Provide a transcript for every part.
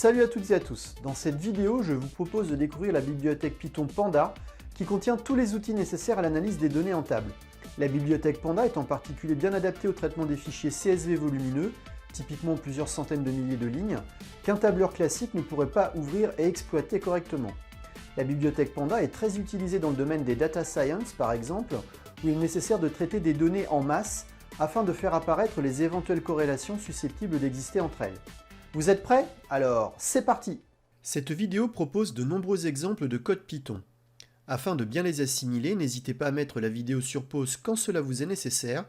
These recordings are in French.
Salut à toutes et à tous. Dans cette vidéo, je vous propose de découvrir la bibliothèque Python Panda qui contient tous les outils nécessaires à l'analyse des données en table. La bibliothèque Panda est en particulier bien adaptée au traitement des fichiers CSV volumineux, typiquement plusieurs centaines de milliers de lignes, qu'un tableur classique ne pourrait pas ouvrir et exploiter correctement. La bibliothèque Panda est très utilisée dans le domaine des data science par exemple, où il est nécessaire de traiter des données en masse afin de faire apparaître les éventuelles corrélations susceptibles d'exister entre elles. Vous êtes prêts? Alors, c'est parti! Cette vidéo propose de nombreux exemples de code Python. Afin de bien les assimiler, n'hésitez pas à mettre la vidéo sur pause quand cela vous est nécessaire,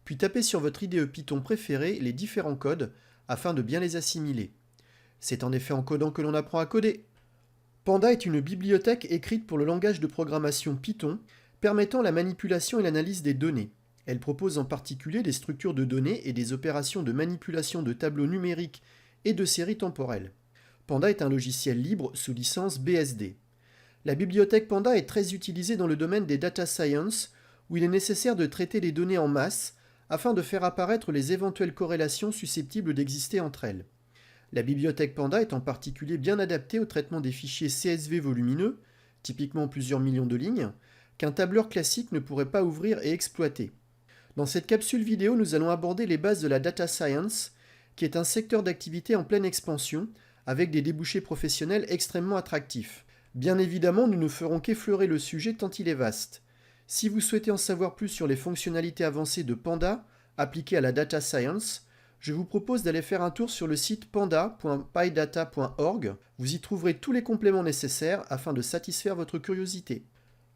puis tapez sur votre IDE Python préféré les différents codes afin de bien les assimiler. C'est en effet en codant que l'on apprend à coder. Panda est une bibliothèque écrite pour le langage de programmation Python, permettant la manipulation et l'analyse des données. Elle propose en particulier des structures de données et des opérations de manipulation de tableaux numériques et de séries temporelles. Panda est un logiciel libre sous licence BSD. La bibliothèque Panda est très utilisée dans le domaine des data science, où il est nécessaire de traiter les données en masse afin de faire apparaître les éventuelles corrélations susceptibles d'exister entre elles. La bibliothèque Panda est en particulier bien adaptée au traitement des fichiers CSV volumineux, typiquement plusieurs millions de lignes, qu'un tableur classique ne pourrait pas ouvrir et exploiter. Dans cette capsule vidéo, nous allons aborder les bases de la data science, qui est un secteur d'activité en pleine expansion, avec des débouchés professionnels extrêmement attractifs. Bien évidemment, nous ne ferons qu'effleurer le sujet tant il est vaste. Si vous souhaitez en savoir plus sur les fonctionnalités avancées de Panda, appliquées à la data science, je vous propose d'aller faire un tour sur le site panda.pydata.org. Vous y trouverez tous les compléments nécessaires afin de satisfaire votre curiosité.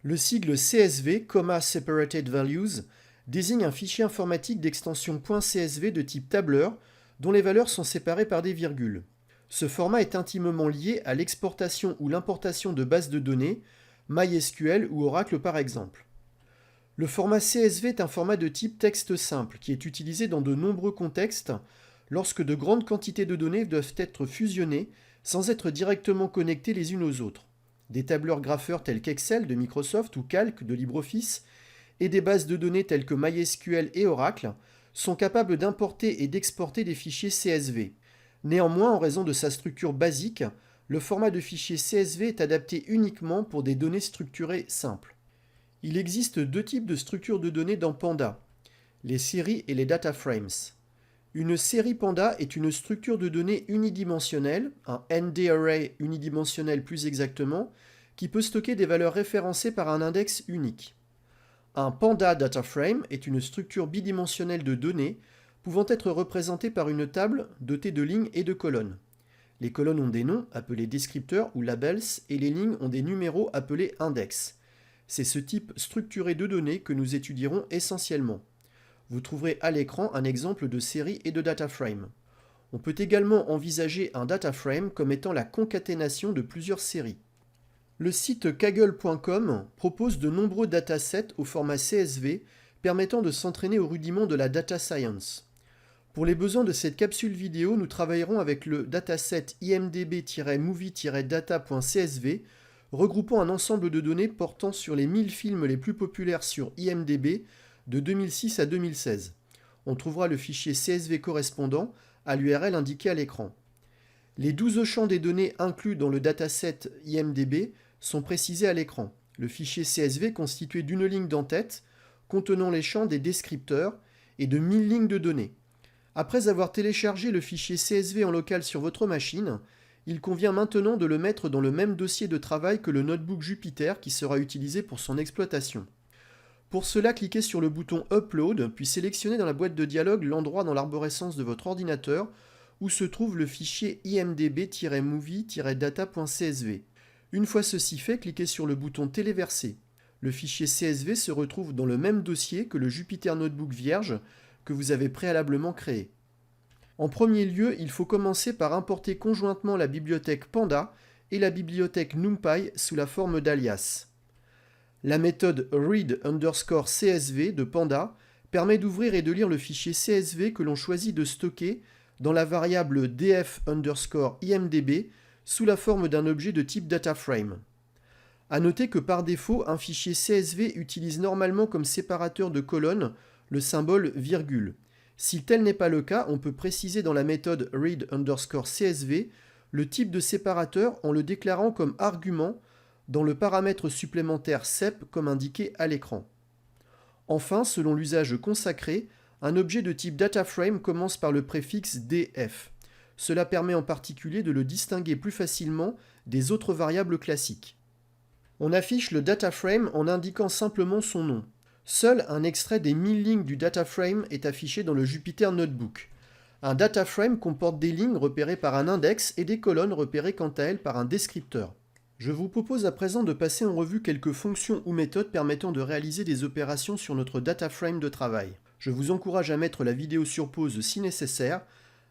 Le sigle CSV, Comma Separated Values, désigne un fichier informatique d'extension .csv de type tableur, dont les valeurs sont séparées par des virgules. Ce format est intimement lié à l'exportation ou l'importation de bases de données, MySQL ou Oracle par exemple. Le format CSV est un format de type texte simple qui est utilisé dans de nombreux contextes lorsque de grandes quantités de données doivent être fusionnées sans être directement connectées les unes aux autres. Des tableurs grapheurs tels qu'Excel de Microsoft ou Calc de LibreOffice et des bases de données telles que MySQL et Oracle sont capables d'importer et d'exporter des fichiers CSV. Néanmoins, en raison de sa structure basique, le format de fichier CSV est adapté uniquement pour des données structurées simples. Il existe deux types de structures de données dans Panda, les séries et les data frames. Une série Panda est une structure de données unidimensionnelle, un ND-array unidimensionnel plus exactement, qui peut stocker des valeurs référencées par un index unique. Un Panda Data Frame est une structure bidimensionnelle de données pouvant être représentée par une table dotée de lignes et de colonnes. Les colonnes ont des noms appelés descripteurs ou labels et les lignes ont des numéros appelés index. C'est ce type structuré de données que nous étudierons essentiellement. Vous trouverez à l'écran un exemple de série et de data frame. On peut également envisager un data frame comme étant la concaténation de plusieurs séries. Le site kaggle.com propose de nombreux datasets au format CSV permettant de s'entraîner aux rudiments de la data science. Pour les besoins de cette capsule vidéo, nous travaillerons avec le dataset imdb-movie-data.csv regroupant un ensemble de données portant sur les 1000 films les plus populaires sur IMDb de 2006 à 2016. On trouvera le fichier CSV correspondant à l'URL indiquée à l'écran. Les 12 champs des données inclus dans le dataset IMDb sont précisés à l'écran. Le fichier CSV constitué d'une ligne d'entête contenant les champs des descripteurs et de 1000 lignes de données. Après avoir téléchargé le fichier CSV en local sur votre machine, il convient maintenant de le mettre dans le même dossier de travail que le notebook Jupyter qui sera utilisé pour son exploitation. Pour cela, cliquez sur le bouton Upload, puis sélectionnez dans la boîte de dialogue l'endroit dans l'arborescence de votre ordinateur où se trouve le fichier imdb-movie-data.csv. Une fois ceci fait, cliquez sur le bouton Téléverser. Le fichier CSV se retrouve dans le même dossier que le Jupyter Notebook vierge que vous avez préalablement créé. En premier lieu, il faut commencer par importer conjointement la bibliothèque Panda et la bibliothèque NumPy sous la forme d'alias. La méthode read_csv de Panda permet d'ouvrir et de lire le fichier CSV que l'on choisit de stocker dans la variable df_imdb sous la forme d'un objet de type dataframe. A noter que par défaut, un fichier CSV utilise normalement comme séparateur de colonnes le symbole virgule. Si tel n'est pas le cas, on peut préciser dans la méthode read_csv le type de séparateur en le déclarant comme argument dans le paramètre supplémentaire sep comme indiqué à l'écran. Enfin, selon l'usage consacré, un objet de type DataFrame commence par le préfixe df. Cela permet en particulier de le distinguer plus facilement des autres variables classiques. On affiche le DataFrame en indiquant simplement son nom. Seul un extrait des 1000 lignes du DataFrame est affiché dans le Jupyter Notebook. Un DataFrame comporte des lignes repérées par un index et des colonnes repérées quant à elles par un descripteur. Je vous propose à présent de passer en revue quelques fonctions ou méthodes permettant de réaliser des opérations sur notre DataFrame de travail. Je vous encourage à mettre la vidéo sur pause si nécessaire,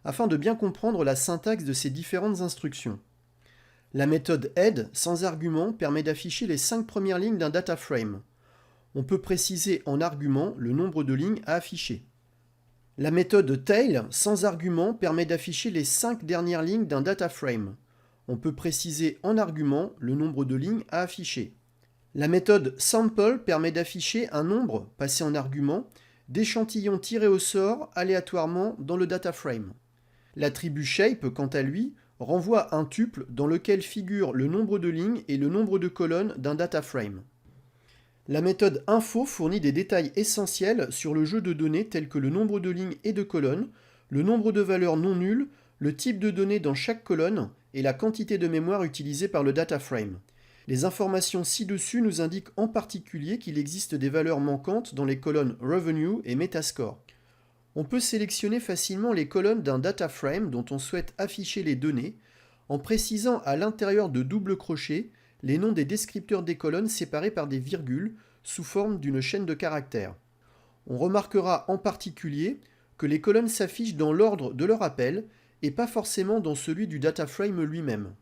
afin de bien comprendre la syntaxe de ces différentes instructions. La méthode head, sans argument, permet d'afficher les 5 premières lignes d'un DataFrame. On peut préciser en argument le nombre de lignes à afficher. La méthode tail, sans argument, permet d'afficher les 5 dernières lignes d'un DataFrame. On peut préciser en argument le nombre de lignes à afficher. La méthode sample permet d'afficher un nombre, passé en argument, d'échantillons tirés au sort aléatoirement dans le DataFrame. L'attribut shape, quant à lui, renvoie un tuple dans lequel figurent le nombre de lignes et le nombre de colonnes d'un DataFrame. La méthode info fournit des détails essentiels sur le jeu de données tels que le nombre de lignes et de colonnes, le nombre de valeurs non nulles, le type de données dans chaque colonne et la quantité de mémoire utilisée par le DataFrame. Les informations ci-dessus nous indiquent en particulier qu'il existe des valeurs manquantes dans les colonnes Revenue et Metascore. On peut sélectionner facilement les colonnes d'un DataFrame dont on souhaite afficher les données en précisant à l'intérieur de doubles crochets les noms des descripteurs des colonnes séparés par des virgules sous forme d'une chaîne de caractères. On remarquera en particulier que les colonnes s'affichent dans l'ordre de leur appel et pas forcément dans celui du DataFrame lui-même.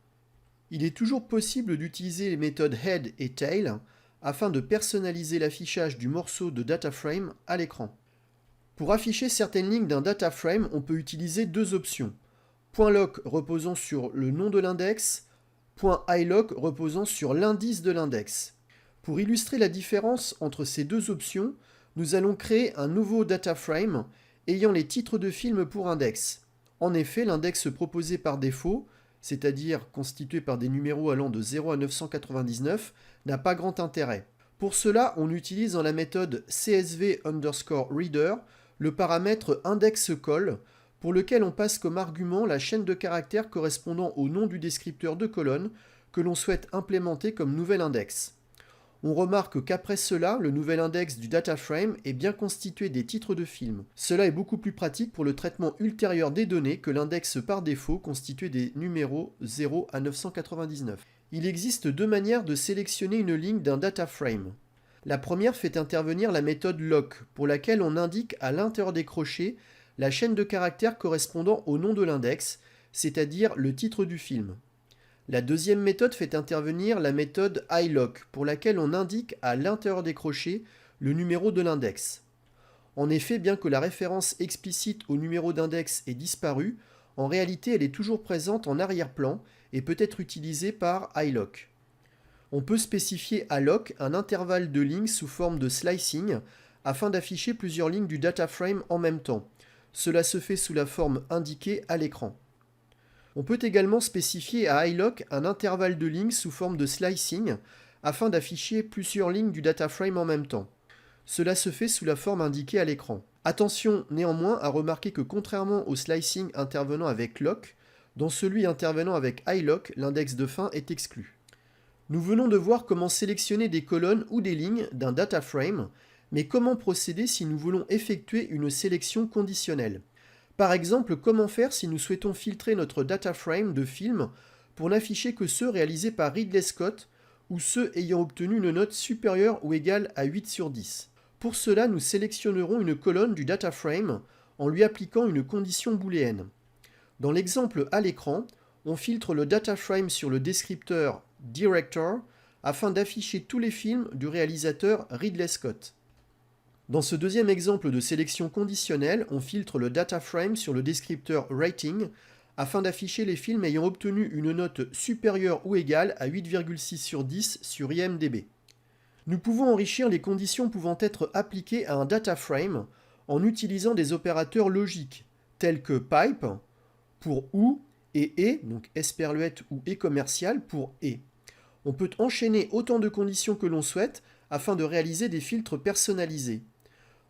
Il est toujours possible d'utiliser les méthodes head et tail afin de personnaliser l'affichage du morceau de DataFrame à l'écran. Pour afficher certaines lignes d'un DataFrame, on peut utiliser deux options. .loc reposant sur le nom de l'index, .iloc reposant sur l'indice de l'index. Pour illustrer la différence entre ces deux options, nous allons créer un nouveau DataFrame ayant les titres de films pour index. En effet, l'index proposé par défaut, c'est-à-dire constitué par des numéros allant de 0 à 999, n'a pas grand intérêt. Pour cela, on utilise dans la méthode csv_reader le paramètre indexCol, pour lequel on passe comme argument la chaîne de caractères correspondant au nom du descripteur de colonne que l'on souhaite implémenter comme nouvel index. On remarque qu'après cela, le nouvel index du DataFrame est bien constitué des titres de films. Cela est beaucoup plus pratique pour le traitement ultérieur des données que l'index par défaut constitué des numéros 0 à 999. Il existe deux manières de sélectionner une ligne d'un DataFrame. La première fait intervenir la méthode loc, pour laquelle on indique à l'intérieur des crochets la chaîne de caractères correspondant au nom de l'index, c'est-à-dire le titre du film. La deuxième méthode fait intervenir la méthode iloc, pour laquelle on indique à l'intérieur des crochets le numéro de l'index. En effet, bien que la référence explicite au numéro d'index ait disparu, en réalité elle est toujours présente en arrière-plan et peut être utilisée par iloc. On peut spécifier à loc un intervalle de lignes sous forme de slicing afin d'afficher plusieurs lignes du DataFrame en même temps. Cela se fait sous la forme indiquée à l'écran. On peut également spécifier à iloc un intervalle de lignes sous forme de slicing afin d'afficher plusieurs lignes du DataFrame en même temps. Cela se fait sous la forme indiquée à l'écran. Attention néanmoins à remarquer que contrairement au slicing intervenant avec loc, dans celui intervenant avec iloc, l'index de fin est exclu. Nous venons de voir comment sélectionner des colonnes ou des lignes d'un DataFrame, mais comment procéder si nous voulons effectuer une sélection conditionnelle? Par exemple, comment faire si nous souhaitons filtrer notre DataFrame de films pour n'afficher que ceux réalisés par Ridley Scott ou ceux ayant obtenu une note supérieure ou égale à 8 sur 10. Pour cela, nous sélectionnerons une colonne du DataFrame en lui appliquant une condition booléenne. Dans l'exemple à l'écran, on filtre le DataFrame sur le descripteur Director afin d'afficher tous les films du réalisateur Ridley Scott. Dans ce deuxième exemple de sélection conditionnelle, on filtre le DataFrame sur le descripteur Rating afin d'afficher les films ayant obtenu une note supérieure ou égale à 8,6 sur 10 sur IMDb. Nous pouvons enrichir les conditions pouvant être appliquées à un DataFrame en utilisant des opérateurs logiques tels que pipe pour ou et E, donc Esperluette ou E commercial pour E. On peut enchaîner autant de conditions que l'on souhaite afin de réaliser des filtres personnalisés.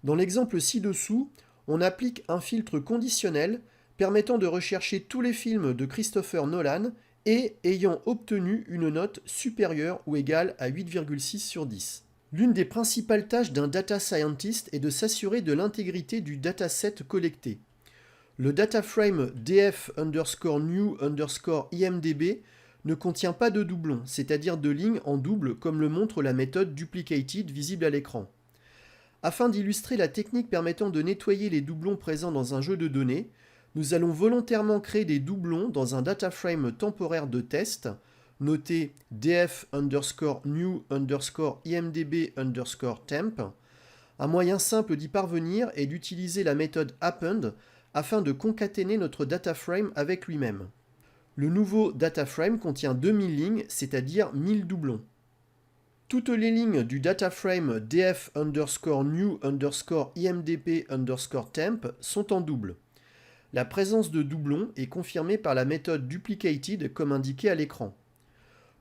Dans l'exemple ci-dessous, on applique un filtre conditionnel permettant de rechercher tous les films de Christopher Nolan et ayant obtenu une note supérieure ou égale à 8,6 sur 10. L'une des principales tâches d'un data scientist est de s'assurer de l'intégrité du dataset collecté. Le dataframe df_new_imdb ne contient pas de doublons, c'est-à-dire de lignes en double comme le montre la méthode duplicated visible à l'écran. Afin d'illustrer la technique permettant de nettoyer les doublons présents dans un jeu de données, nous allons volontairement créer des doublons dans un dataframe temporaire de test, noté df_new_imdb_temp. Un moyen simple d'y parvenir est d'utiliser la méthode append afin de concaténer notre dataframe avec lui-même. Le nouveau dataframe contient 2000 lignes, c'est-à-dire 1000 doublons. Toutes les lignes du dataframe df_new_imdb_temp sont en double. La présence de doublons est confirmée par la méthode duplicated comme indiqué à l'écran.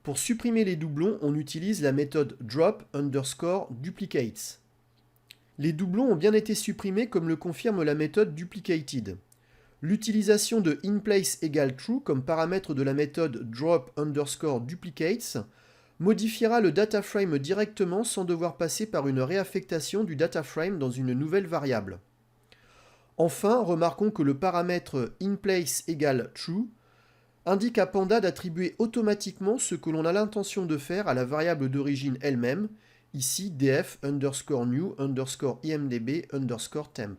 Pour supprimer les doublons, on utilise la méthode drop_duplicates. Les doublons ont bien été supprimés comme le confirme la méthode duplicated. L'utilisation de inPlace égale true comme paramètre de la méthode drop_duplicates modifiera le dataframe directement sans devoir passer par une réaffectation du dataframe dans une nouvelle variable. Enfin, remarquons que le paramètre inPlace égale true indique à Panda d'attribuer automatiquement ce que l'on a l'intention de faire à la variable d'origine elle-même, ici df_new_imdb_temp.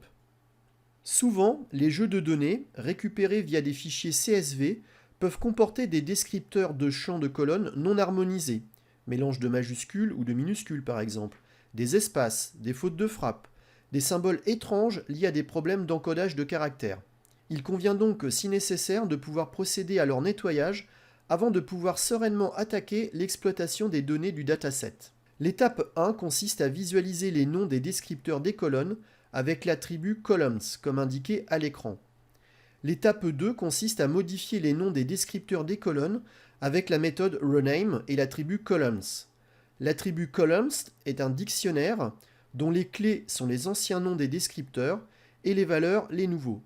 Souvent, les jeux de données, récupérés via des fichiers CSV, peuvent comporter des descripteurs de champs de colonnes non harmonisés, mélange de majuscules ou de minuscules par exemple, des espaces, des fautes de frappe, des symboles étranges liés à des problèmes d'encodage de caractères. Il convient donc, si nécessaire, de pouvoir procéder à leur nettoyage avant de pouvoir sereinement attaquer l'exploitation des données du dataset. L'étape 1 consiste à visualiser les noms des descripteurs des colonnes avec l'attribut columns, comme indiqué à l'écran. L'étape 2 consiste à modifier les noms des descripteurs des colonnes avec la méthode rename et l'attribut columns. L'attribut columns est un dictionnaire dont les clés sont les anciens noms des descripteurs et les valeurs les nouveaux.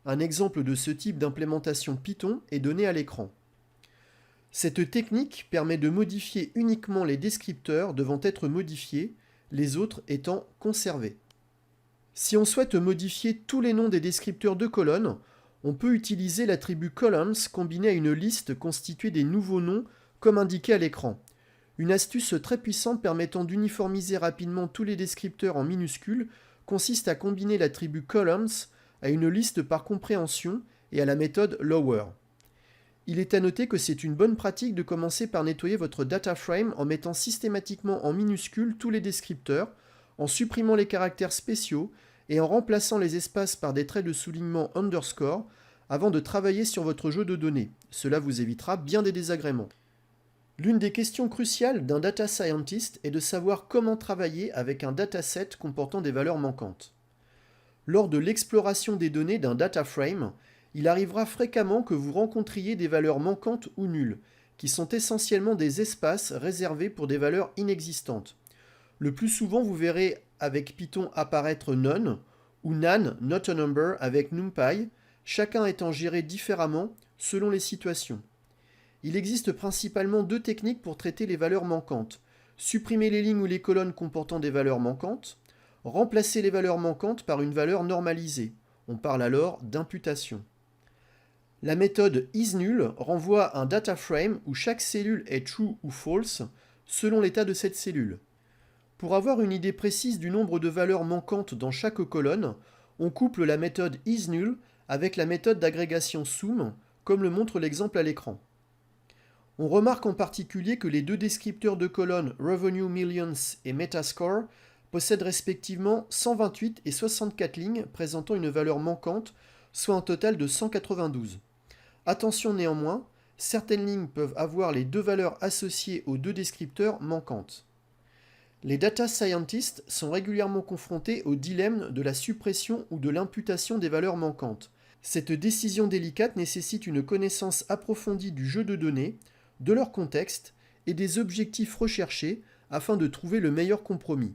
Un exemple de ce type d'implémentation Python est donné à l'écran. Cette technique permet de modifier uniquement les descripteurs devant être modifiés, les autres étant conservés. Si on souhaite modifier tous les noms des descripteurs de colonnes, on peut utiliser l'attribut columns combiné à une liste constituée des nouveaux noms comme indiqué à l'écran. Une astuce très puissante permettant d'uniformiser rapidement tous les descripteurs en minuscules consiste à combiner l'attribut columns à une liste par compréhension et à la méthode lower. Il est à noter que c'est une bonne pratique de commencer par nettoyer votre dataframe en mettant systématiquement en minuscules tous les descripteurs, en supprimant les caractères spéciaux et en remplaçant les espaces par des traits de soulignement underscore avant de travailler sur votre jeu de données. Cela vous évitera bien des désagréments. L'une des questions cruciales d'un data scientist est de savoir comment travailler avec un dataset comportant des valeurs manquantes. Lors de l'exploration des données d'un dataframe, il arrivera fréquemment que vous rencontriez des valeurs manquantes ou nulles, qui sont essentiellement des espaces réservés pour des valeurs inexistantes. Le plus souvent, vous verrez avec Python apparaître none ou nan not a number avec NumPy, chacun étant géré différemment selon les situations. Il existe principalement deux techniques pour traiter les valeurs manquantes. Supprimer les lignes ou les colonnes comportant des valeurs manquantes, remplacer les valeurs manquantes par une valeur normalisée. On parle alors d'imputation. La méthode isNull renvoie à un dataframe où chaque cellule est true ou false selon l'état de cette cellule. Pour avoir une idée précise du nombre de valeurs manquantes dans chaque colonne, on couple la méthode isNull avec la méthode d'agrégation sum, comme le montre l'exemple à l'écran. On remarque en particulier que les deux descripteurs de colonnes Revenue Millions et Metascore possèdent respectivement 128 et 64 lignes présentant une valeur manquante, soit un total de 192. Attention néanmoins, certaines lignes peuvent avoir les deux valeurs associées aux deux descripteurs manquantes. Les data scientists sont régulièrement confrontés au dilemme de la suppression ou de l'imputation des valeurs manquantes, Cette décision délicate nécessite une connaissance approfondie du jeu de données, de leur contexte et des objectifs recherchés afin de trouver le meilleur compromis.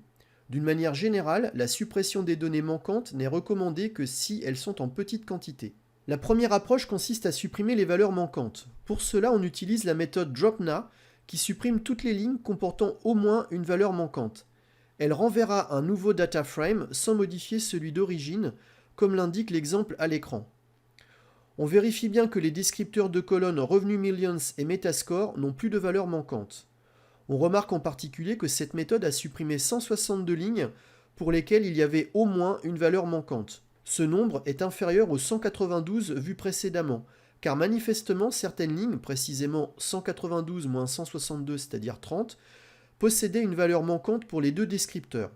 D'une manière générale, la suppression des données manquantes n'est recommandée que si elles sont en petite quantité. La première approche consiste à supprimer les valeurs manquantes. Pour cela, on utilise la méthode DropNA qui supprime toutes les lignes comportant au moins une valeur manquante. Elle renverra un nouveau data frame sans modifier celui d'origine, comme l'indique l'exemple à l'écran. On vérifie bien que les descripteurs de colonnes Revenue Millions et Metascore n'ont plus de valeur manquante. On remarque en particulier que cette méthode a supprimé 162 lignes pour lesquelles il y avait au moins une valeur manquante. Ce nombre est inférieur aux 192 vus précédemment, car manifestement certaines lignes, précisément 192 moins 162, c'est-à-dire 30, possédaient une valeur manquante pour les deux descripteurs.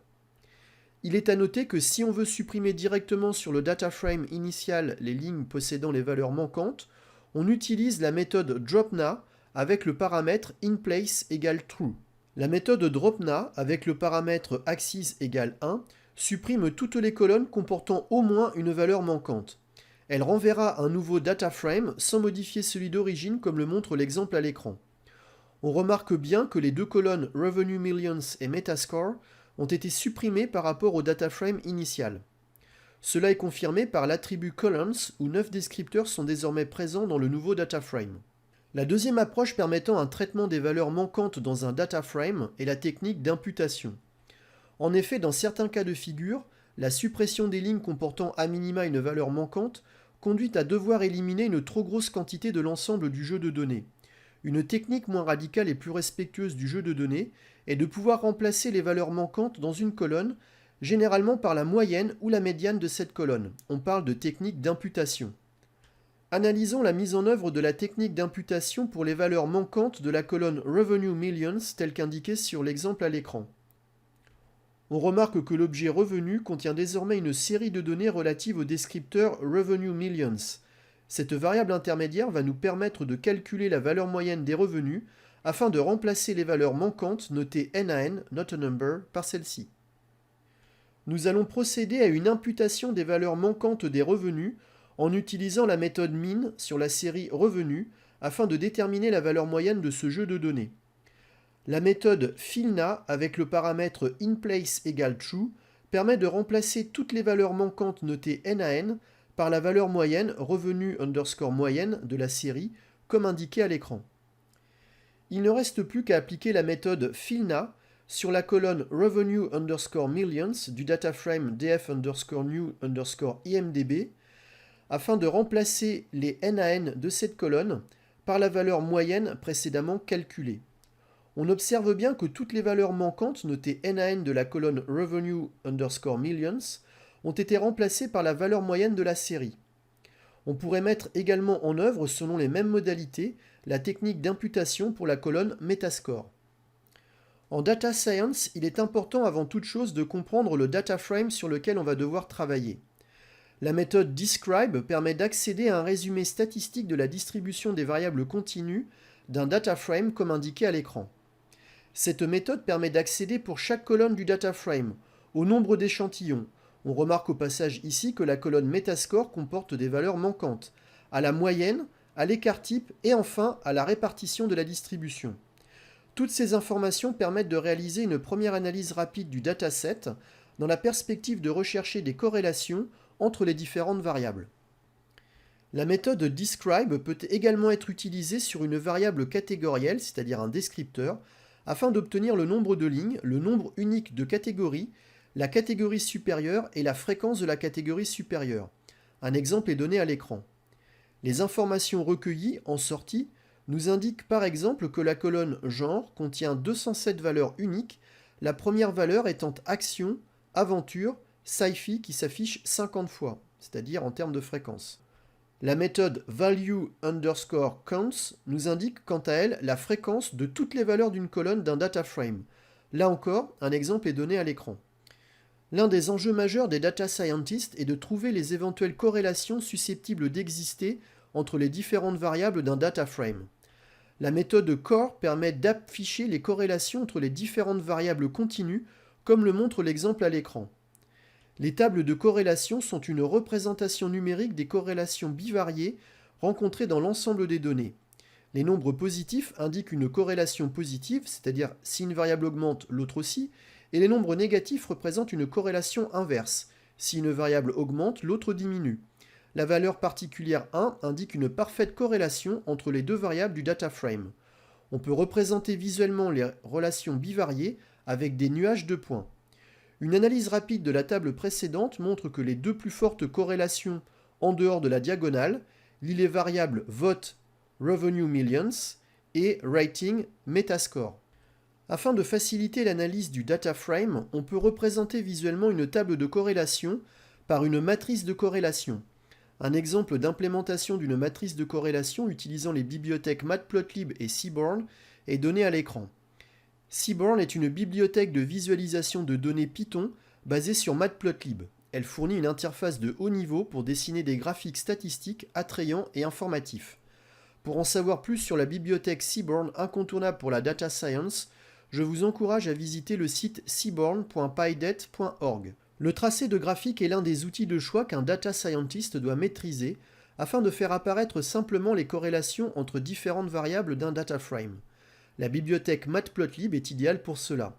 Il est à noter que si on veut supprimer directement sur le data frame initial les lignes possédant les valeurs manquantes, on utilise la méthode DropNA avec le paramètre InPlace égale True. La méthode DropNA avec le paramètre Axis égale 1 supprime toutes les colonnes comportant au moins une valeur manquante. Elle renverra un nouveau data frame sans modifier celui d'origine comme le montre l'exemple à l'écran. On remarque bien que les deux colonnes Revenue Millions et Metascore ont été supprimées par rapport au data frame initial. Cela est confirmé par l'attribut columns où 9 descripteurs sont désormais présents dans le nouveau data frame. La deuxième approche permettant un traitement des valeurs manquantes dans un data frame est la technique d'imputation. En effet, dans certains cas de figure, la suppression des lignes comportant à minima une valeur manquante conduit à devoir éliminer une trop grosse quantité de l'ensemble du jeu de données. Une technique moins radicale et plus respectueuse du jeu de données est de pouvoir remplacer les valeurs manquantes dans une colonne, généralement par la moyenne ou la médiane de cette colonne. On parle de technique d'imputation. Analysons la mise en œuvre de la technique d'imputation pour les valeurs manquantes de la colonne Revenue Millions telle qu'indiquée sur l'exemple à l'écran. On remarque que l'objet revenu contient désormais une série de données relatives au descripteur Revenue Millions. Cette variable intermédiaire va nous permettre de calculer la valeur moyenne des revenus afin de remplacer les valeurs manquantes notées NaN, not a number, par celle-ci. Nous allons procéder à une imputation des valeurs manquantes des revenus en utilisant la méthode min sur la série revenus afin de déterminer la valeur moyenne de ce jeu de données. La méthode fillNA avec le paramètre InPlace égale True permet de remplacer toutes les valeurs manquantes notées NaN par la valeur moyenne revenu underscore moyenne de la série comme indiqué à l'écran. Il ne reste plus qu'à appliquer la méthode fillNA sur la colonne revenue underscore millions du data frame df underscore new underscore imdb afin de remplacer les NaN de cette colonne par la valeur moyenne précédemment calculée. On observe bien que toutes les valeurs manquantes notées NaN de la colonne revenue underscore millions ont été remplacées par la valeur moyenne de la série. On pourrait mettre également en œuvre, selon les mêmes modalités, la technique d'imputation pour la colonne Metascore. En data science, il est important avant toute chose de comprendre le data frame sur lequel on va devoir travailler. La méthode describe permet d'accéder à un résumé statistique de la distribution des variables continues d'un data frame comme indiqué à l'écran. Cette méthode permet d'accéder pour chaque colonne du data frame au nombre d'échantillons. On remarque au passage ici que la colonne Metascore comporte des valeurs manquantes, à la moyenne, à l'écart type et enfin à la répartition de la distribution. Toutes ces informations permettent de réaliser une première analyse rapide du dataset dans la perspective de rechercher des corrélations entre les différentes variables. La méthode describe peut également être utilisée sur une variable catégorielle, c'est-à-dire un descripteur, afin d'obtenir le nombre de lignes, le nombre unique de catégories, la catégorie supérieure et la fréquence de la catégorie supérieure. Un exemple est donné à l'écran. Les informations recueillies en sortie nous indiquent par exemple que la colonne genre contient 207 valeurs uniques, la première valeur étant action, aventure, sci-fi qui s'affiche 50 fois, c'est-à-dire en termes de fréquence. La méthode value underscore counts nous indique quant à elle la fréquence de toutes les valeurs d'une colonne d'un data frame. Là encore, un exemple est donné à l'écran. L'un des enjeux majeurs des data scientists est de trouver les éventuelles corrélations susceptibles d'exister entre les différentes variables d'un data frame. La méthode core permet d'afficher les corrélations entre les différentes variables continues, comme le montre l'exemple à l'écran. Les tables de corrélation sont une représentation numérique des corrélations bivariées rencontrées dans l'ensemble des données. Les nombres positifs indiquent une corrélation positive, c'est-à-dire si une variable augmente, l'autre aussi, et les nombres négatifs représentent une corrélation inverse. Si une variable augmente, l'autre diminue. La valeur particulière 1 indique une parfaite corrélation entre les deux variables du data frame. On peut représenter visuellement les relations bivariées avec des nuages de points. Une analyse rapide de la table précédente montre que les deux plus fortes corrélations en dehors de la diagonale lient les variables vote Revenue Millions et Rating Metascore. Afin de faciliter l'analyse du data frame, on peut représenter visuellement une table de corrélation par une matrice de corrélation. Un exemple d'implémentation d'une matrice de corrélation utilisant les bibliothèques Matplotlib et Seaborn est donné à l'écran. Seaborn est une bibliothèque de visualisation de données Python basée sur Matplotlib. Elle fournit une interface de haut niveau pour dessiner des graphiques statistiques attrayants et informatifs. Pour en savoir plus sur la bibliothèque Seaborn incontournable pour la data science, je vous encourage à visiter le site seaborn.pydet.org. Le tracé de graphique est l'un des outils de choix qu'un data scientist doit maîtriser afin de faire apparaître simplement les corrélations entre différentes variables d'un data frame. La bibliothèque Matplotlib est idéale pour cela.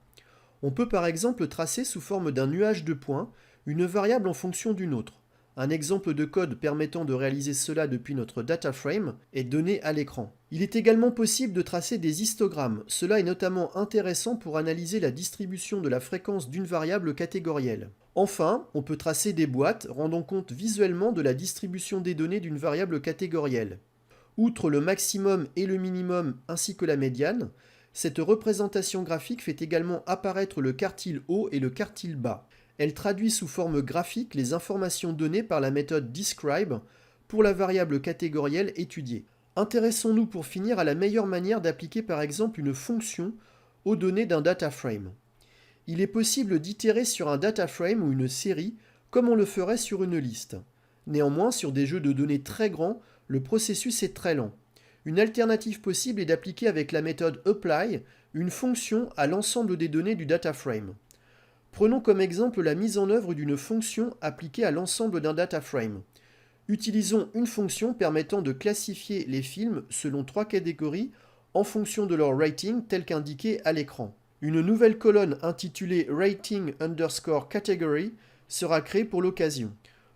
On peut par exemple tracer sous forme d'un nuage de points une variable en fonction d'une autre. Un exemple de code permettant de réaliser cela depuis notre data frame est donné à l'écran. Il est également possible de tracer des histogrammes. Cela est notamment intéressant pour analyser la distribution de la fréquence d'une variable catégorielle. Enfin, on peut tracer des boîtes rendant compte visuellement de la distribution des données d'une variable catégorielle. Outre le maximum et le minimum ainsi que la médiane, cette représentation graphique fait également apparaître le quartile haut et le quartile bas. Elle traduit sous forme graphique les informations données par la méthode describe pour la variable catégorielle étudiée. Intéressons-nous pour finir à la meilleure manière d'appliquer par exemple une fonction aux données d'un data frame. Il est possible d'itérer sur un data frame ou une série comme on le ferait sur une liste. Néanmoins, sur des jeux de données très grands, le processus est très lent. Une alternative possible est d'appliquer avec la méthode apply une fonction à l'ensemble des données du data frame. Prenons comme exemple la mise en œuvre d'une fonction appliquée à l'ensemble d'un data frame. Utilisons une fonction permettant de classifier les films selon 3 catégories en fonction de leur rating tel qu'indiqué à l'écran. Une nouvelle colonne intitulée rating_category sera créée pour l'occasion.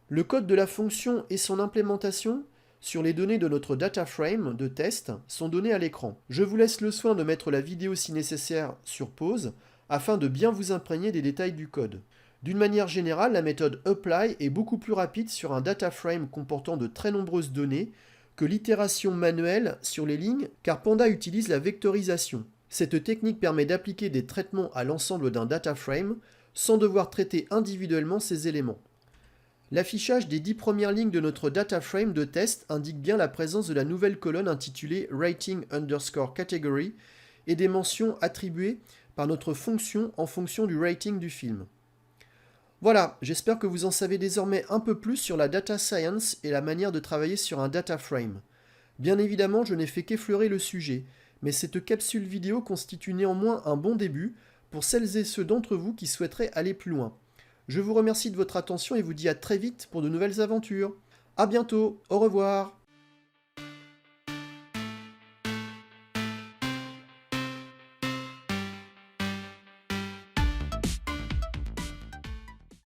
Le code de la fonction et son implémentation sur les données de notre data frame de test sont donnés à l'écran. Je vous laisse le soin de mettre la vidéo si nécessaire sur pause afin de bien vous imprégner des détails du code. D'une manière générale, la méthode apply est beaucoup plus rapide sur un data frame comportant de très nombreuses données que l'itération manuelle sur les lignes, car Panda utilise la vectorisation. Cette technique permet d'appliquer des traitements à l'ensemble d'un data frame sans devoir traiter individuellement ces éléments. L'affichage des 10 premières lignes de notre data frame de test indique bien la présence de la nouvelle colonne intitulée rating_category et des mentions attribuées par notre fonction en fonction du rating du film. Voilà, j'espère que vous en savez désormais un peu plus sur la data science et la manière de travailler sur un data frame. Bien évidemment, je n'ai fait qu'effleurer le sujet, mais cette capsule vidéo constitue néanmoins un bon début pour celles et ceux d'entre vous qui souhaiteraient aller plus loin. Je vous remercie de votre attention et vous dis à très vite pour de nouvelles aventures. À bientôt, au revoir.